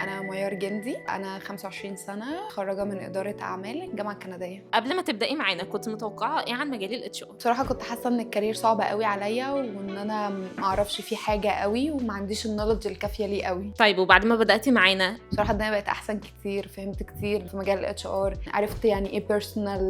أنا ميار جندي، أنا 25 سنة، متخرّجة من إدارة أعمال الجامعة الكندية. قبل ما تبدئي معانا كنتِ متوقعة إيه عن مجال الHR؟ بصراحة كنت حاسة إن الcareer صعب أوي عليّا، وإن أنا ما أعرفش فيه حاجة أوي، وما عنديش الknowledge الكافية ليه أوي. طيب وبعد ما بدأتِ معانا بصراحة الدنيا بقت أحسن كتير، فهمت كتير في مجال الHR، عرفت يعني إيه personal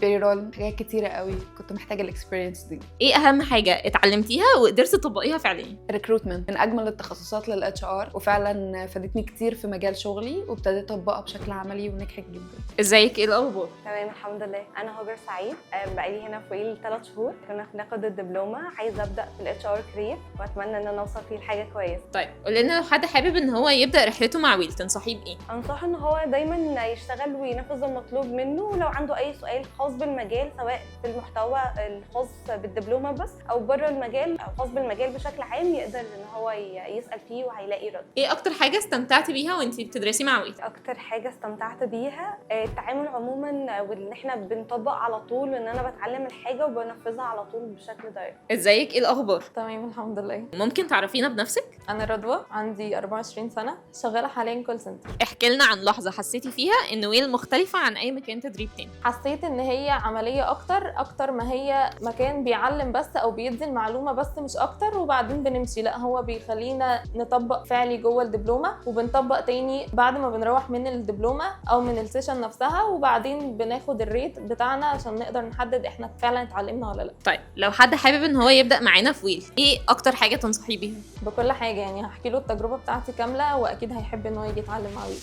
payroll، حاجات كتيرة أوي كنت محتاجة الexperience دي. إيه أهم حاجة اتعلمتيها وقدرتِ تطبقيها فعليًا؟ recruitment من أجمل التخصصات للHR، وفعلًا فادتني كتير في مجال شغلي، وابتديت أطبّقها بشكل عملي ونجحت جدًا. إزيك، إيه الأخبار؟ تمام الحمد لله. انا هاجر سعيد، بقالي هنا في ويل 3 شهور. كنا بناخد الدبلومه، عايزه ابدا في الاتش ار كارير واتمنى ان انا اوصل فيه لحاجه كويسه. طيب قولي لنا لو حد حابب إن هو يبدأ رحلته مع ويل تنصحيه بإيه؟ انصحه ان هو دايما يشتغل وينفذ المطلوب منه، ولو عنده اي سؤال خاص بالمجال سواء في المحتوى الخاص بالدبلومه بس او بره المجال او خاص بالمجال بشكل عام يقدر ان هو يسال فيه وهيلاقي رد. إيه أكتر حاجة استمتعتِ بيها وأنتِ بتدرسي مع ويل؟ اكتر حاجه استمتعت بيها التعامل عموما، وان احنا بنطبق على طول، وان انا بتعلم الحاجه وبنفذها على طول بشكل دايركت. إزيك، إيه الأخبار؟ تمام الحمد لله. ممكن تعرفينا بنفسك؟ انا رضوى، عندي 24 سنه، شغاله حاليا كول سنتر. احكي لنا عن لحظة حسيتي فيها إن ويل مختلفة عن أي مكان تدريب تاني. حسيت ان هي عمليه اكتر ما هي مكان بيعلم بس او بيدي المعلومه بس مش اكتر وبعدين بنمشي، لا هو بيخلينا نطبق فعلي جوه الدبلومه وبنطبق تاني بعد ما بنروح من الدبلومه او من السيشن نفسها، وبعدين بناخد الريت بتاعنا عشان نقدر نحدد احنا فعلا اتعلمنا ولا لا. طيب لو حد حابب إن هو يبدأ معانا في ويل إيه أكتر حاجة تنصحيه بيها؟ بكل حاجه، يعني هحكي له التجربه بتاعتي كامله واكيد هيحب ان هو يجي يتعلم مع ويل.